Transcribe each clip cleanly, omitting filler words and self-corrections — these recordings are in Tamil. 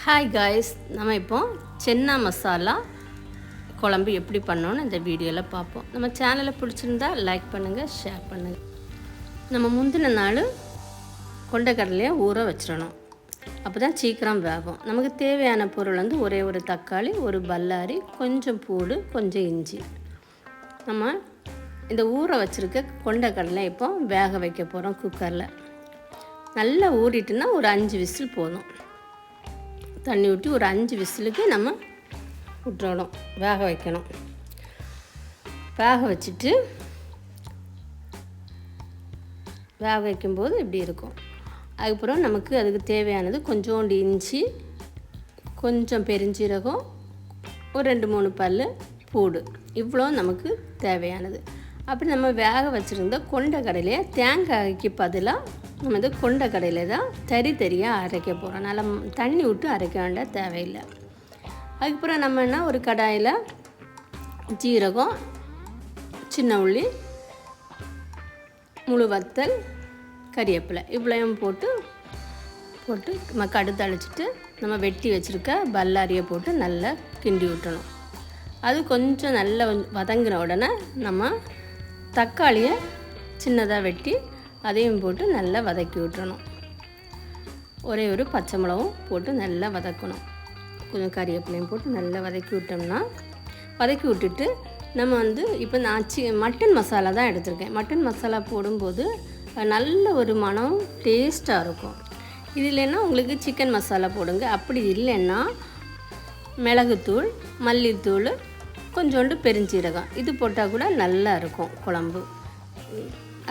ஹாய் காய்ஸ், நம்ம இப்போ சென்னா மசாலா குழம்பு எப்படி பண்ணோன்னு இந்த வீடியோவில் பார்ப்போம். நம்ம சேனலை பிடிச்சிருந்தா லைக் பண்ணுங்கள், ஷேர் பண்ணுங்கள். நம்ம முந்தின நாள் கொண்டைக்கடலையை ஊற வச்சிடணும். அப்போ தான் சீக்கிரம் வேகும். நமக்கு தேவையான பொருள் வந்து ஒரே ஒரு தக்காளி, ஒரு பல்லாரி, கொஞ்சம் பூடு, கொஞ்சம் இஞ்சி. நம்ம இந்த ஊற வச்சுருக்க கொண்டைக்கடலை இப்போ வேக வைக்க போகிறோம் குக்கரில். நல்லா ஊறிட்டுன்னா ஒரு 5 விசில் போதும். தண்ணி ஊற்றி ஒரு 5 விசிலுக்கு நம்ம விட்டுறணும், வேக வைக்கணும். வேக வச்சுட்டு வேக வைக்கும்போது இப்படி இருக்கும். அதுக்கப்புறம் நமக்கு அதுக்கு தேவையானது கொஞ்சோண்டு இஞ்சி, கொஞ்சம் பெருஞ்சீரகம், ஒரு 2-3 பல் பூடு, இவ்வளோ நமக்கு தேவையானது. அப்படி நம்ம வேக வச்சுருந்த கொண்டைக்கடலையை தேங்காய்க்கு பதிலாக நம்ம இந்த கொண்டைக்கடலையில் தான் தரியாக அரைக்க போகிறோம். நல்லா தண்ணி விட்டு அரைக்க வேண்டாம், தேவையில்லை. அதுக்கப்புறம் நம்ம என்ன, ஒரு கடாயில் ஜீரகம், சின்ன உள்ளி, முழு வத்தல், கறிவேப்பிலை இவ்வளையும் போட்டு நம்ம கடுகு அழைச்சிட்டு நம்ம வெட்டி வச்சுருக்க பல்லாரியை போட்டு நல்லா கிண்டி விட்டணும். அது கொஞ்சம் நல்லா வதங்கின உடனே நம்ம தக்காளியை சின்னதாக வெட்டி அதையும் போட்டு நல்லா வதக்கி விட்டுறணும். ஒரே ஒரு பச்சை மிளகும் போட்டு நல்லா வதக்கணும். கொஞ்சம் கறிவேப்பிலையும் போட்டு நல்லா வதக்கி விட்டோம்னா, வதக்கி விட்டுட்டு நம்ம வந்து இப்போ நான் மட்டன் மசாலா தான் எடுத்திருக்கேன். மட்டன் மசாலா போடும்போது நல்ல ஒரு மனம் டேஸ்ட்டாக இருக்கும். இது இல்லைன்னா உங்களுக்கு சிக்கன் மசாலா போடுங்க. அப்படி இல்லைன்னா மிளகுத்தூள், மல்லித்தூள், கொஞ்சோண்டு பெருஞ்சீரகம் இது போட்டால் கூட நல்லா இருக்கும் குழம்பு.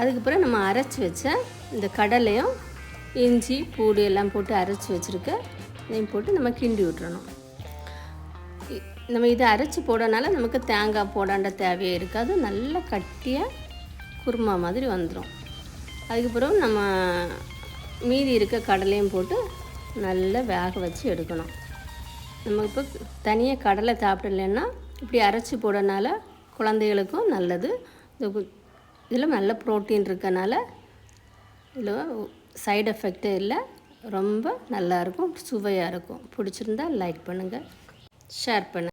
அதுக்கப்புறம் நம்ம அரைச்சி வச்ச இந்த கடலையும் இஞ்சி பூடு எல்லாம் போட்டு அரைச்சி வச்சுருக்க இதையும் போட்டு நம்ம கிண்டி விட்டுறணும். நம்ம இதை அரைச்சி போடனால நமக்கு தேங்காய் போடாண்ட தேவையே இருக்காது. நல்லா கட்டியாக குருமா மாதிரி வந்துடும். அதுக்கப்புறம் நம்ம மீதி இருக்க கடலையும் போட்டு நல்லா வேக வச்சு எடுக்கணும். நம்ம இப்போ தனியாக கடலை சாப்பிடலைன்னா இப்படி அரைச்சி போடனால குழந்தைகளுக்கும் நல்லது. இதில் நல்ல ப்ரோட்டீன் இருக்கனால இதில் சைடு எஃபெக்டே இல்லை. ரொம்ப நல்லாயிருக்கும், சுவையாக இருக்கும். பிடிச்சிருந்தா லைக் பண்ணுங்கள், ஷேர் பண்ணுங்கள்.